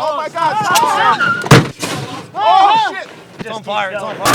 Oh my God! Oh shit! It's on fire. It's on fire.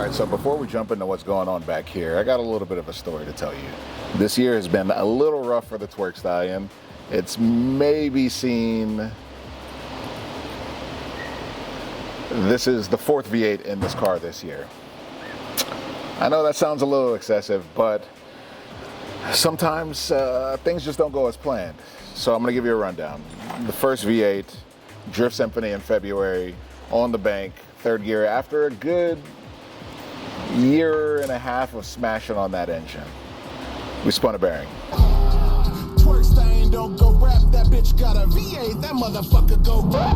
So before we jump into what's going on back here, I got a little bit of a story to tell you. This year has been a little rough for the Twerkstallion. It's maybe seen, this is the 4th V8 in this car this year. I know that sounds a little excessive, but sometimes things just don't go as planned. So I'm gonna give you a rundown. The first V8, Drift Symphony in February, on the bank, 3rd gear, after a good year and a half of smashing on that engine. We spun a bearing. Twerkstallion don't go rap, that bitch got a V8, that motherfucker go rap.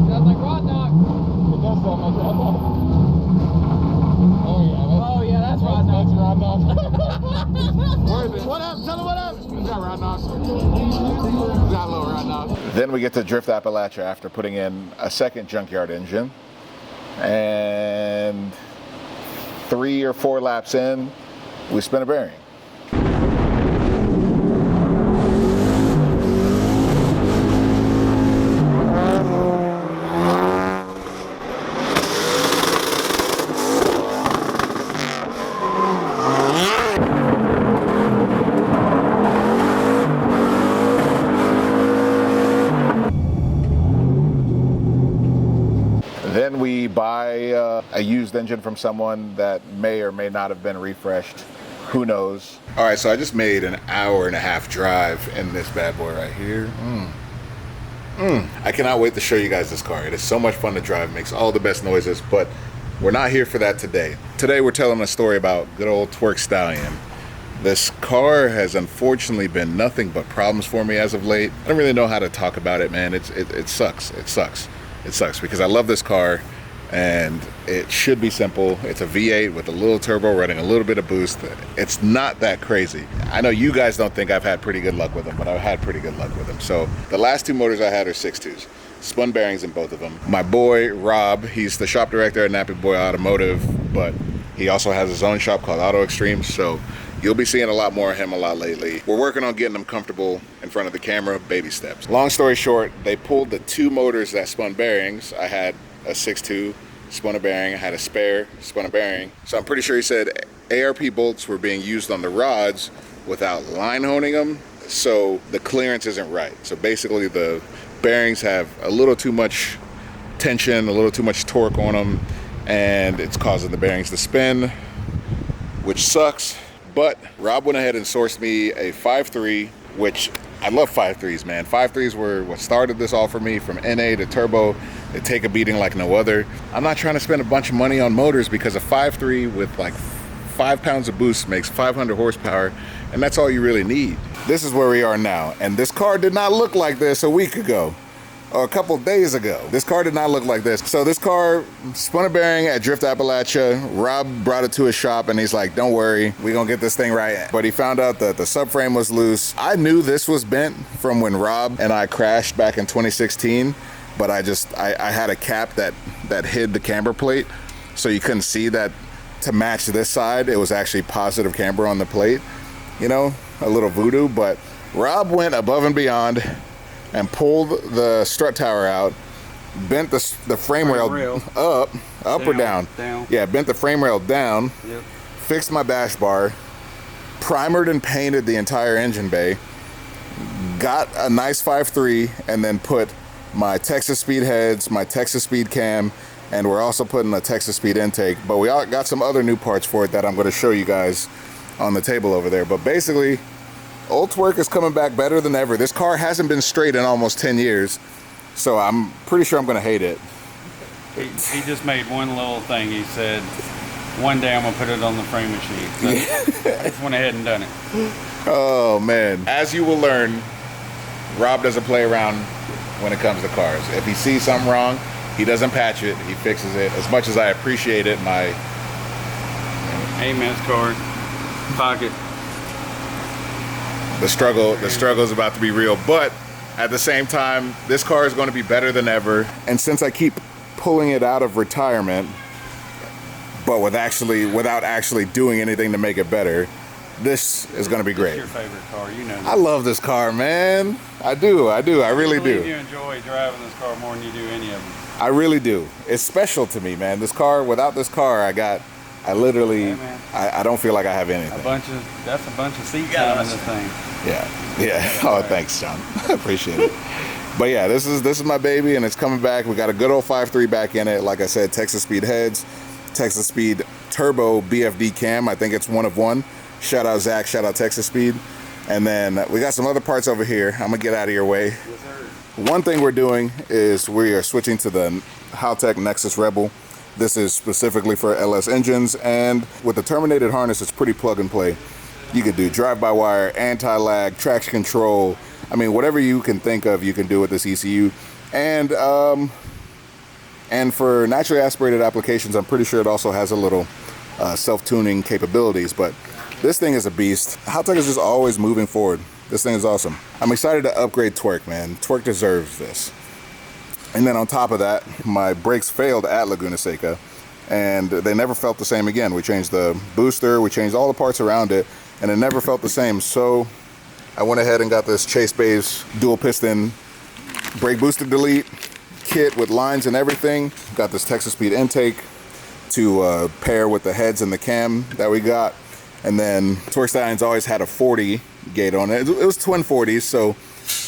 Sounds like Rod Knock. It does sound like Rod Knock. Oh yeah, that's Rod Knock. That's Rod Knock. Where is it? What up? Tell him what up. Is that Rod Knock? Is that a little Rod Knock? Then we get to Drift Appalachia after putting in a second junkyard engine. And 3 or 4 laps in, we spin a bearing. Then we buy a used engine from someone that may or may not have been refreshed. Who knows? All right, so I just made an hour-and-a-half drive in this bad boy right here. I cannot wait to show you guys this car. It is so much fun to drive, makes all the best noises, but we're not here for that today. Today we're telling a story about good old Twerkstallion. This car has unfortunately been nothing but problems for me as of late. I don't really know how to talk about it, man. It sucks. It sucks. It sucks because I love this car and it should be simple. It's a V8 with a little turbo running a little bit of boost. It's not that crazy. I know you guys don't think I've had pretty good luck with them, but I've had pretty good luck with them. So the last 2 motors I had are 6.2s. Spun bearings in both of them. My boy Rob, he's the shop director at Nappy Boy Automotive, but he also has his own shop called Auto Extreme, so you'll be seeing a lot more of him a lot lately. We're working on getting him comfortable in front of the camera, baby steps. Long story short, they pulled the 2 motors that spun bearings. I had a 6.2, spun a bearing, I had a spare, spun a bearing. So I'm pretty sure he said ARP bolts were being used on the rods without line honing them, so the clearance isn't right. So basically the bearings have a little too much tension, a little too much torque on them, and it's causing the bearings to spin, which sucks. But Rob went ahead and sourced me a 5.3, which I love 5.3s, man. 5.3s were what started this all for me, from NA to turbo. They take a beating like no other. I'm not trying to spend a bunch of money on motors because a 5.3 with like 5 pounds of boost makes 500 horsepower, and that's all you really need. This is where we are now, and this car did not look like this a week ago. Or a couple days ago. This car did not look like this. So this car spun a bearing at Drift Appalachia. Rob brought it to his shop and he's like, don't worry, we're gonna get this thing right. But he found out that the subframe was loose. I knew this was bent from when Rob and I crashed back in 2016, but I had a cap that hid the camber plate, so you couldn't see that. To match this side, it was actually positive camber on the plate. You know, a little voodoo, but Rob went above and beyond and pulled the strut tower out, bent the frame rail up or down? Down. Yeah, bent the frame rail down, Yep. Fixed my bash bar, primered and painted the entire engine bay, got a nice 5.3 and then put my Texas Speed heads, my Texas Speed cam, and we're also putting a Texas Speed intake. But we got some other new parts for it that I'm going to show you guys on the table over there. But basically, old Twerk is coming back better than ever. This car hasn't been straight in almost 10 years, so I'm pretty sure I'm going to hate it. He just made one little thing. He said, one day I'm going to put it on the frame machine. So I just went ahead and done it. Oh, man. As you will learn, Rob doesn't play around when it comes to cars. If he sees something wrong, he doesn't patch it, he fixes it. As much as I appreciate it, my Amex card, pocket. The struggle is about to be real, but at the same time, this car is going to be better than ever. And since I keep pulling it out of retirement, but without actually doing anything to make it better, this is going to be great. What's your favorite car? You know that. I love this car, man. I do. I really do. You enjoy driving this car more than you do any of them. I really do. It's special to me, man. This car, without this car, I literally, I don't feel like I have anything. That's a bunch of seat time in this thing. Yeah. Oh, thanks, John. I appreciate it. But yeah, this is my baby, and it's coming back. We got a good old 5.3 back in it. Like I said, Texas Speed heads, Texas Speed turbo BFD cam. I think it's one of one. Shout out Zach. Shout out Texas Speed. And then we got some other parts over here. I'm gonna get out of your way. Yes, sir. One thing we're doing is we are switching to the Haltech Nexus Rebel. This is specifically for LS engines, and with the terminated harness, it's pretty plug and play. You could do drive-by-wire, anti-lag, traction control. I mean, whatever you can think of, you can do with this ECU. And for naturally aspirated applications, I'm pretty sure it also has a little self-tuning capabilities. But this thing is a beast. Haltech is just always moving forward. This thing is awesome. I'm excited to upgrade Twerk, man. Twerk deserves this. And then on top of that, my brakes failed at Laguna Seca, and they never felt the same again. We changed the booster, we changed all the parts around it, and it never felt the same. So I went ahead and got this Chase Base dual piston brake booster delete kit with lines and everything. Got this Texas Speed intake to pair with the heads and the cam that we got. And then Twerkstallion's always had a 40 gate on it. It was twin 40s, so,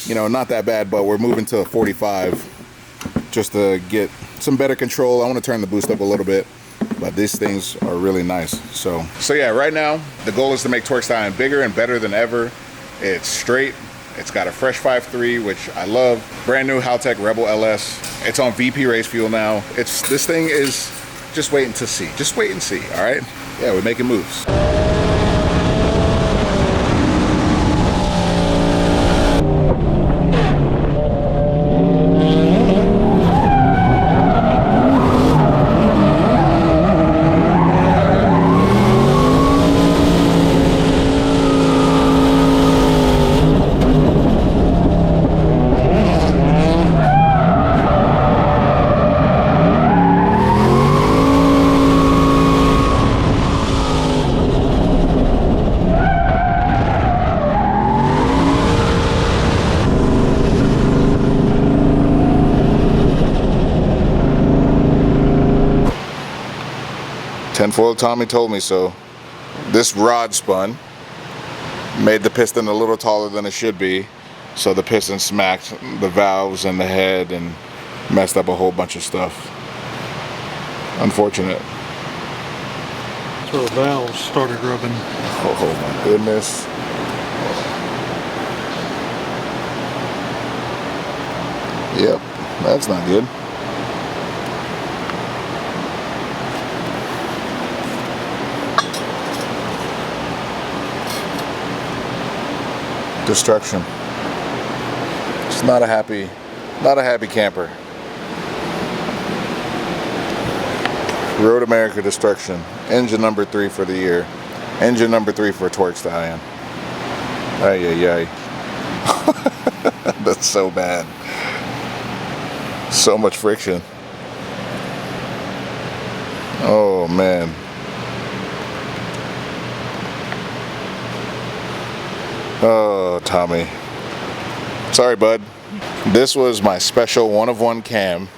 you know, not that bad, but we're moving to a 45 just to get some better control. I want to turn the boost up a little bit, but these things are really nice. So yeah, right now, the goal is to make Twerkstallion bigger and better than ever. It's straight. It's got a fresh 5.3, which I love. Brand new Haltech Rebel LS. It's on VP race fuel now. This thing is just waiting to see. Just wait and see, all right? Yeah, we're making moves. 10-foil Tommy told me so. This rod spun, made the piston a little taller than it should be, so the piston smacked the valves and the head and messed up a whole bunch of stuff. Unfortunate. So the valves started rubbing. Oh my goodness. Yep, that's not good. Destruction. It's not a happy camper. Road America destruction. Engine number 3 for the year. Engine number 3 for Twerkstallion. Ay, ay, ay. That's so bad. So much friction. Oh man. Oh, Tommy. Sorry, bud. This was my special one-of-one cam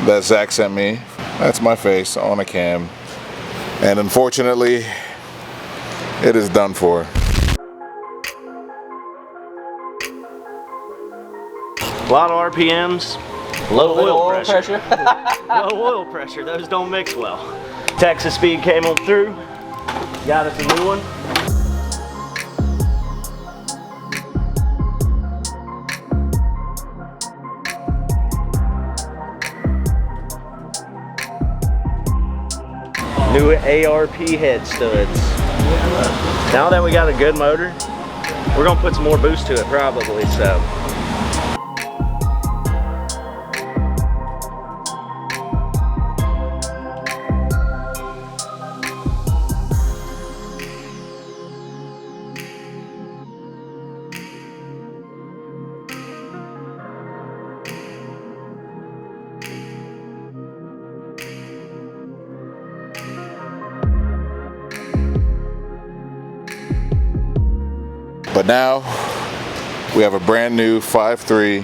that Zach sent me. That's my face on a cam. And unfortunately, it is done for. A lot of RPMs, low oil pressure. Low oil pressure, those don't mix well. Texas Speed came on through, got us a new one. New ARP head studs. Now that we got a good motor, we're gonna put some more boost to it probably, so. But now we have a brand new 5.3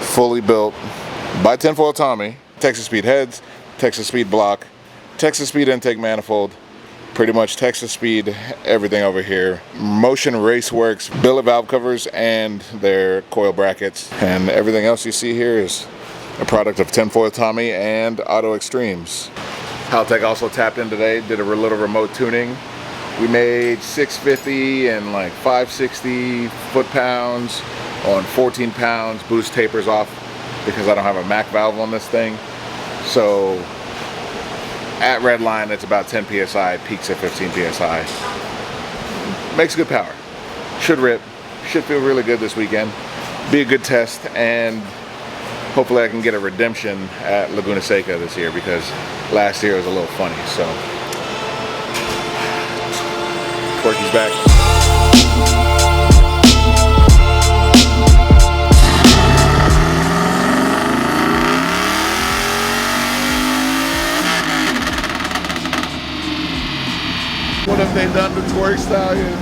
fully built by Tinfoil Tommy, Texas Speed heads, Texas Speed block, Texas Speed intake manifold, pretty much Texas Speed everything over here. Motion Raceworks billet valve covers and their coil brackets, and everything else you see here is a product of Tinfoil Tommy and Auto Extremes. Haltech also tapped in today, did a little remote tuning. We made 650 and like 560 foot-pounds on 14 pounds. Boost tapers off because I don't have a Mac valve on this thing. So at redline, it's about 10 PSI, peaks at 15 PSI. Makes good power. Should rip. Should feel really good this weekend. Be a good test, and hopefully I can get a redemption at Laguna Seca this year because last year was a little funny, so. Twerky's back. What have they done to Twerkstallion?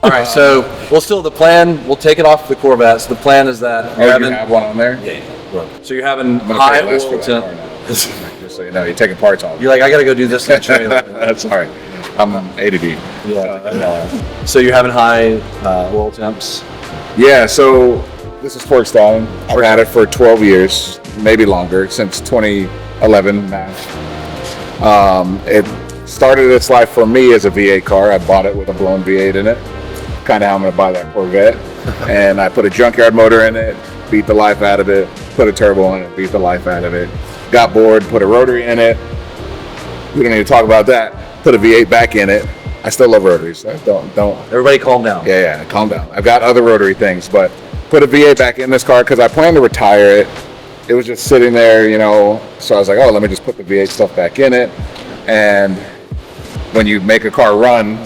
All right, so we'll still the plan. We'll take it off the Corvettes. The plan is that You have one on there? Yeah. So you're having I'm gonna high pay less oil for that temp. car now. Just so you know, you're taking parts off. You're like, I got to go do this in the trailer. That's all right. I'm ADD. Yeah. So you're having high oil temps. Yeah, so this is Twerkstallion. I've had it for 12 years, maybe longer, since 2011 now. It started its life for me as a V8 car. I bought it with a blown V8 in it. Kind of how I'm going to buy that Corvette. And I put a junkyard motor in it, beat the life out of it, put a turbo in it, beat the life out of it. Got bored, put a rotary in it. We don't need to talk about that. Put a V8 back in it. I still love rotaries. Don't. Everybody calm down. Yeah, calm down. I've got other rotary things, but put a V8 back in this car because I plan to retire it. It was just sitting there, you know, so I was like, oh, let me just put the V8 stuff back in it. And when you make a car run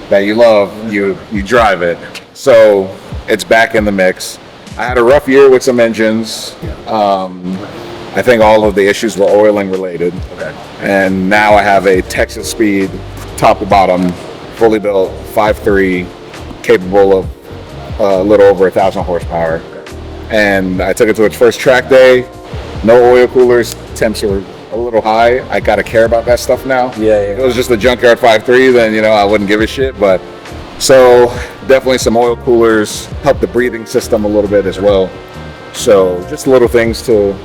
that you love, you drive it. So it's back in the mix. I had a rough year with some engines. I think all of the issues were oiling related. Okay. And now I have a Texas Speed, top to bottom, fully built 5.3, capable of a little over 1,000 horsepower. and I took it to its first track day. No oil coolers, temps were a little high. I gotta care about that stuff now. Yeah. If it was just a junkyard 5.3, then I wouldn't give a shit. But so definitely some oil coolers help the breathing system a little bit as well. So just little things to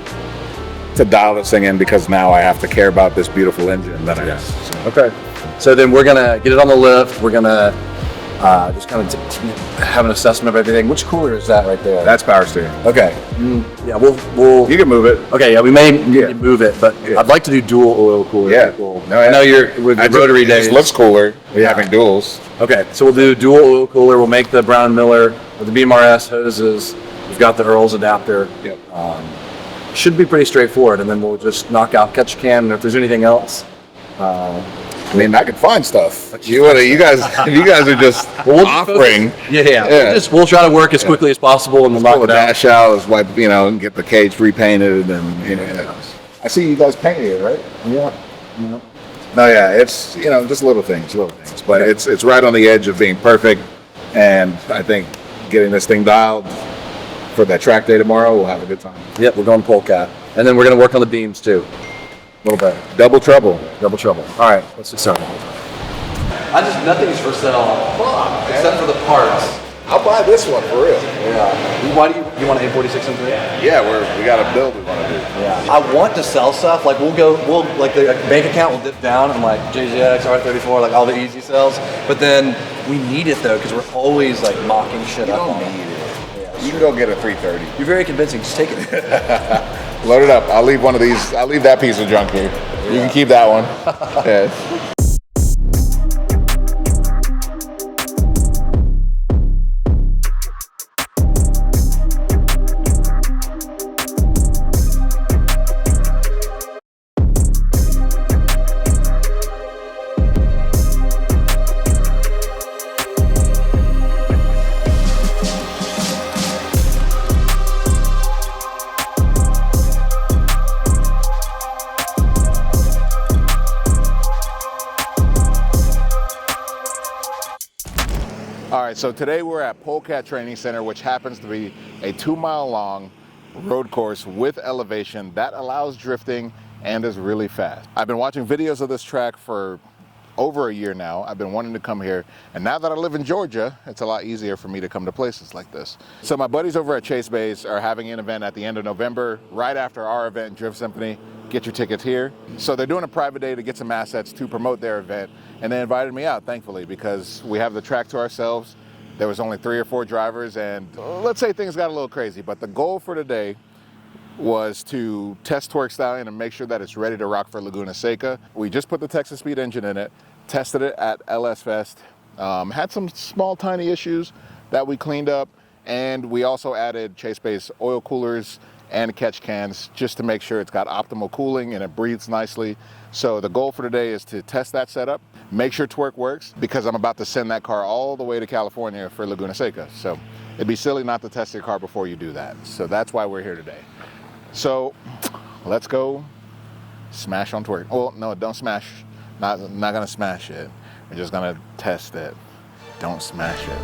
dial this thing in, because now I have to care about this beautiful engine that I have. So. Okay. So then we're gonna get it on the lift. We're gonna just kind of have an assessment of everything. Which cooler is that right there? That's power steering. Okay. Yeah, we'll. You can move it. Okay, yeah, we may need to move it, but I'd like to do dual oil cooler. Yeah. Cool. No, I know you're with the rotary It days. just looks cooler having duals. Okay, so we'll do dual oil cooler. We'll make the Brown Miller with the BMRS hoses. We've got the Earls adapter. Yep. Should be pretty straightforward, and then we'll just knock out catch can, and if there's anything else. I mean, I can find stuff. You guys are just offering. Yeah. We'll try to work as quickly as possible, and we'll knock Pull it the out. dash out, is what and get the cage repainted, and I see you guys painted it, right? Yeah. No, yeah, it's just little things, but it's right on the edge of being perfect, and I think getting this thing dialed for that track day tomorrow, we'll have a good time. Yep, we're going Polka, and then we're going to work on the beams too. A little bit. Double trouble. All right, let's get started. Nothing's for sale, except for the parts. I'll buy this one for real. Yeah. Why do you want an A46 M3? Yeah, we got a build we want to do. Yeah. I want to sell stuff. Like we'll like the bank account will dip down and like JZX, R34, like all the easy sells. But then we need it though, because we're always like mocking shit up on it. You can go get a 330. You're very convincing. Just take it. Load it up. I'll leave one of these. I'll leave that piece of junk here. You can keep that one. Yeah. All right, so today we're at Polecat Training Center, which happens to be a 2-mile long road course with elevation that allows drifting and is really fast. I've been watching videos of this track for over a year now. I've been wanting to come here, and now that I live in Georgia, it's a lot easier for me to come to places like this. So my buddies over at Chase Base are having an event at the end of November, right after our event, Drift Symphony. Get your tickets here. So they're doing a private day to get some assets to promote their event, and they invited me out, thankfully, because we have the track to ourselves. There was only 3 or 4 drivers, and let's say things got a little crazy, but the goal for today was to test Twerkstallion and make sure that it's ready to rock for Laguna Seca. We just put the Texas Speed engine in it, tested it at LS Fest, had some small tiny issues that we cleaned up, and we also added Chase Base oil coolers and catch cans just to make sure it's got optimal cooling and it breathes nicely. So the goal for today is to test that setup, make sure Twerk works, because I'm about to send that car all the way to California for Laguna Seca. So it'd be silly not to test your car before you do that. So that's why we're here today. So let's go smash on Twerk. Well, no, don't smash. Not gonna smash it. We're just gonna test it. Don't smash it.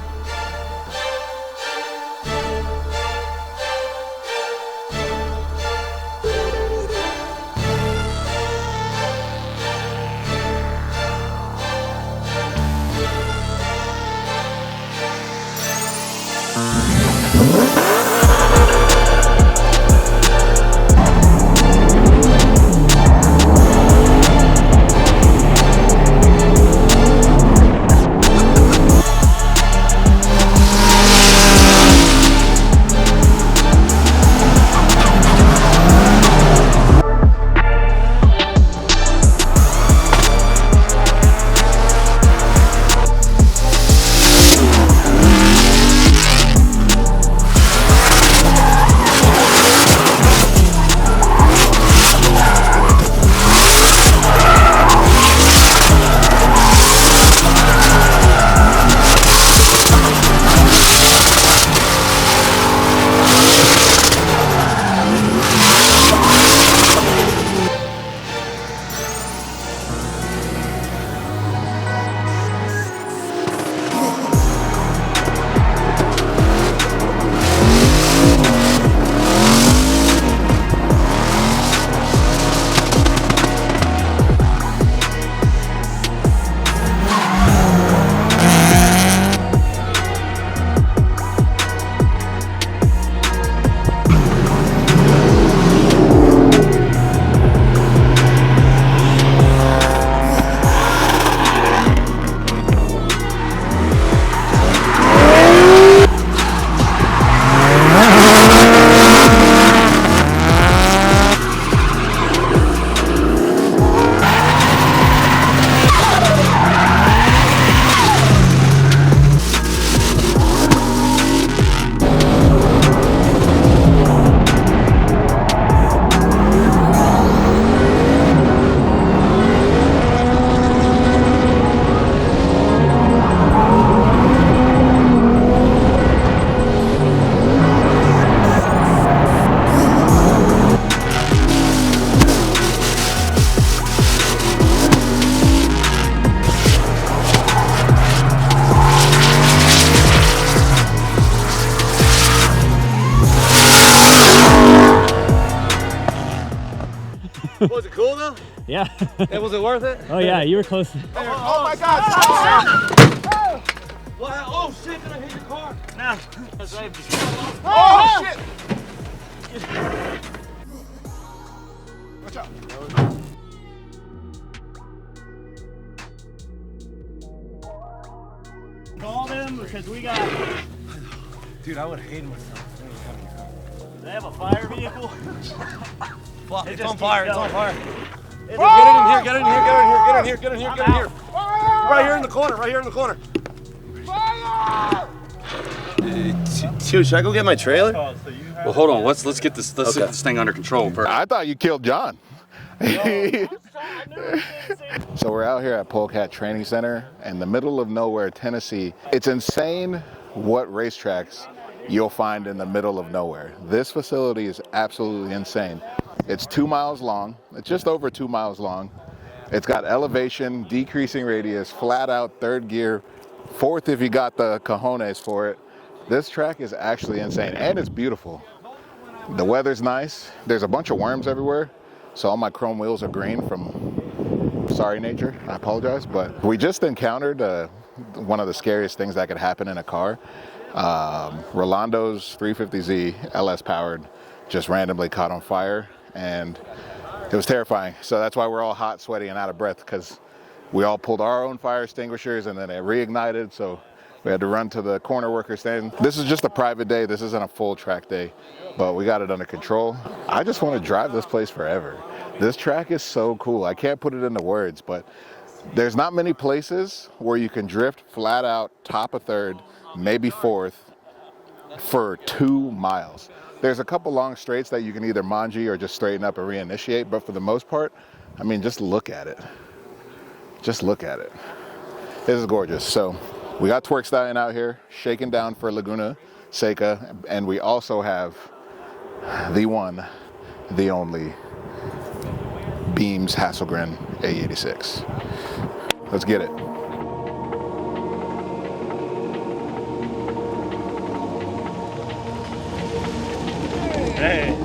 Was it cool though? Yeah. And was it worth it? Oh yeah, you were close. Oh my God! Wow. Oh shit! Did I hit your car? No. Oh shit! Watch out! Call them because we got. Dude, I would hate myself. Do they have a fire vehicle? Fuck, It it's just on fire, keeps it's on going. fire. Get in here, get in here, get in here, get in here, get in here, get in here. Right here in the corner, right here in the corner. Dude, should I go get my trailer? Well, hold on. Let's get this. Let's get this thing under control. I thought you killed John. So we're out here at Polecat Training Center in the middle of nowhere, Tennessee. It's insane what racetracks you'll find in the middle of nowhere. This facility is absolutely insane. It's 2 miles long. It's just over 2 miles long. It's got elevation, decreasing radius, flat out third gear, fourth if you got the cojones for it. This track is actually insane, and it's beautiful. The weather's nice. There's a bunch of worms everywhere, so all my chrome wheels are green from sorry nature. I apologize, but we just encountered one of the scariest things that could happen in a car. Rolando's 350Z LS powered just randomly caught on fire, and it was terrifying. So that's why we're all hot, sweaty, and out of breath, because we all pulled our own fire extinguishers and then it reignited, so we had to run to the corner worker stand. This is just a private day. This isn't a full track day, but we got it under control. I just want to drive this place forever. This track is so cool. I can't put it into words, but there's not many places where you can drift flat out, top of third, maybe fourth, for 2 miles. There's a couple long straights that you can either manji or just straighten up and reinitiate, but for the most part, I mean, just look at it. Just look at it. This is gorgeous. So we got Twerkstallion out here, shaking down for Laguna Seca, and we also have the one, the only Beams Hasselgren A86. Let's get it. Hey.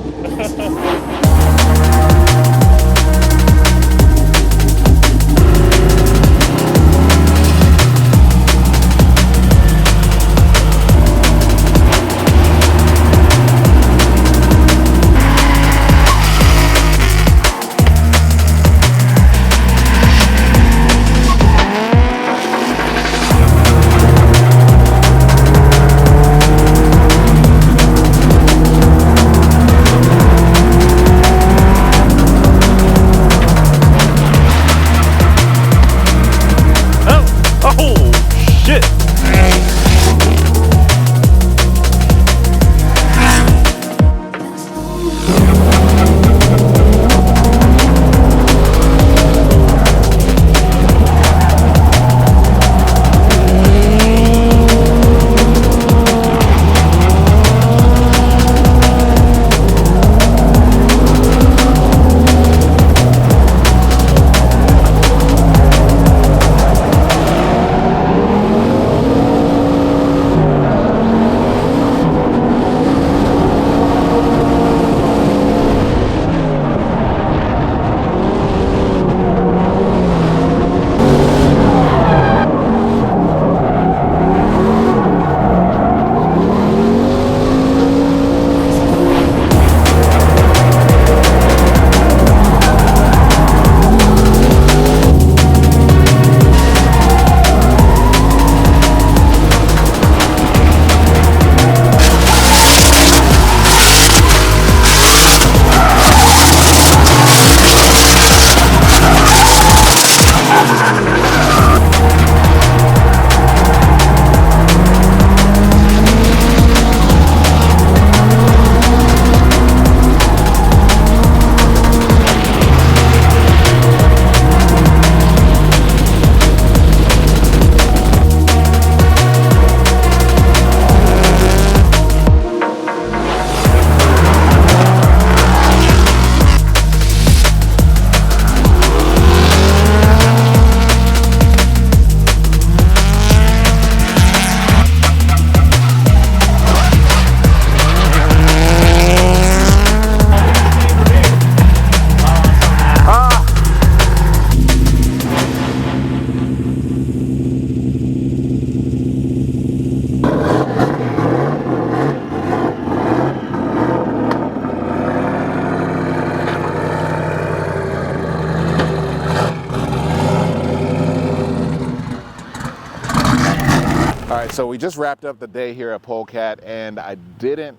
So we just wrapped up the day here at Polecat, and I didn't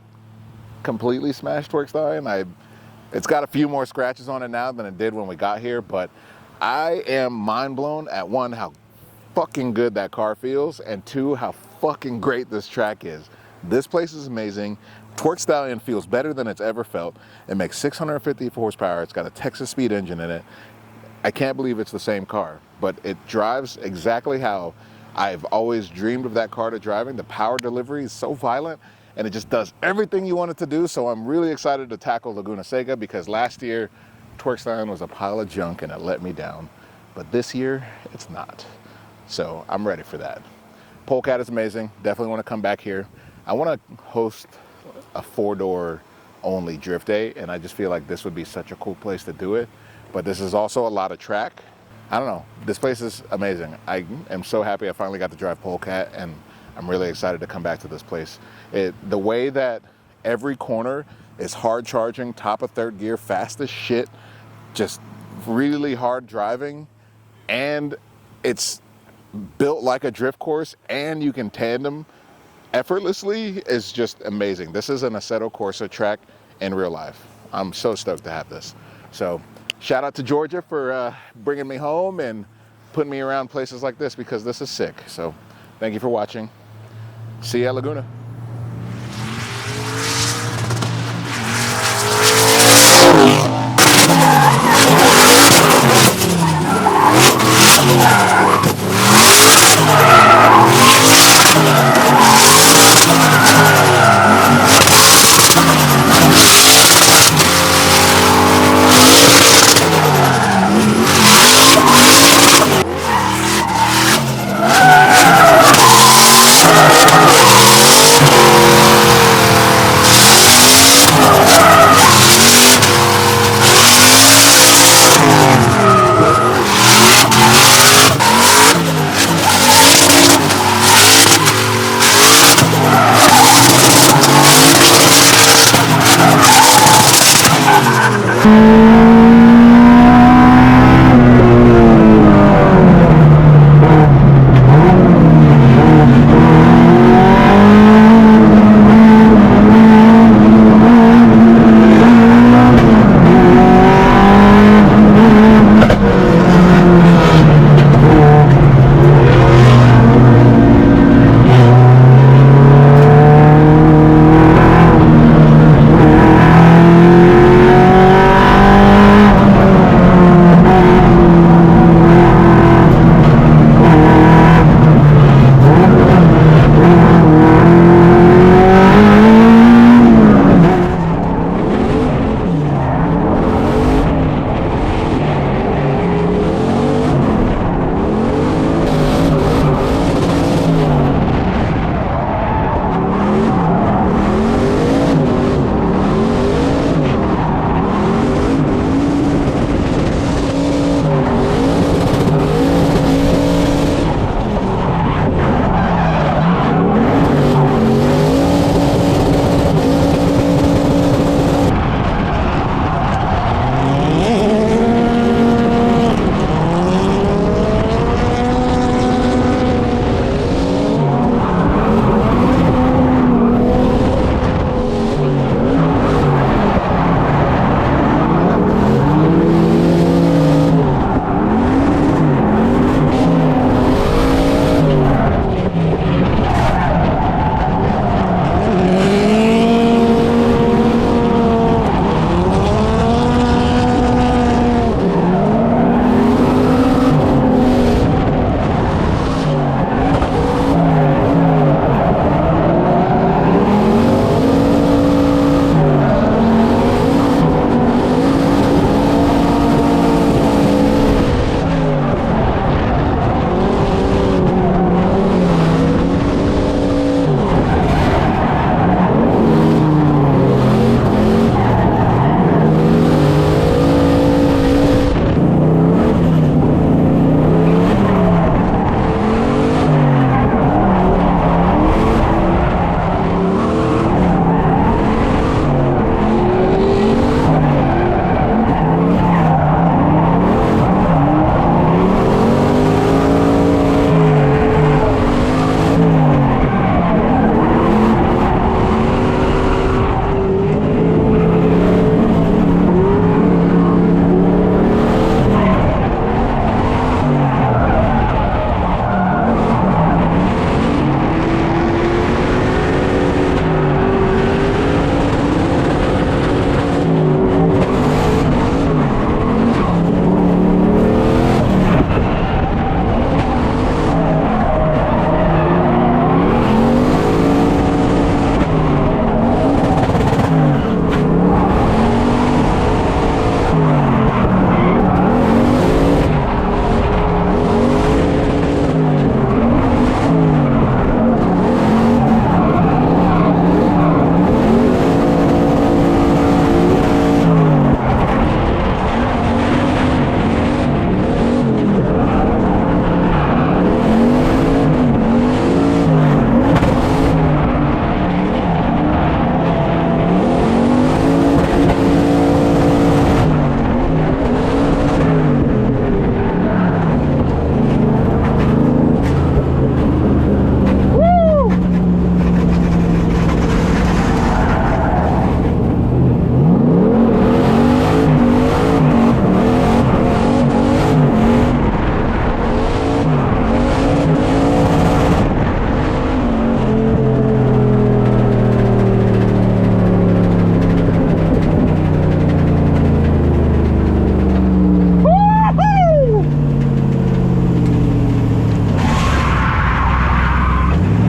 completely smash Twerkstallion. It's got a few more scratches on it now than it did when we got here, but I am mind blown at one, how fucking good that car feels, and two, how fucking great this track is. This place is amazing. Twerkstallion feels better than it's ever felt. It makes 650 horsepower. It's got a Texas speed engine in it. I can't believe it's the same car, but it drives exactly how I've always dreamed of that car to driving. The power delivery is so violent, and it just does everything you want it to do. So I'm really excited to tackle Laguna Seca, because last year Twerkstallion was a pile of junk and it let me down. But this year it's not. So I'm ready for that. Polecat is amazing. Definitely want to come back here. I want to host a 4-door only drift day, and I just feel like this would be such a cool place to do it. But this is also a lot of track. I don't know. This place is amazing. I am so happy I finally got to drive Polecat, and I'm really excited to come back to this place. The way that every corner is hard charging, top of third gear, fast as shit, just really hard driving, and it's built like a drift course, and you can tandem effortlessly, is just amazing. This is an Assetto Corsa track in real life. I'm so stoked to have this. So shout out to Georgia for bringing me home and putting me around places like this, because this is sick. So thank you for watching. See ya, Laguna.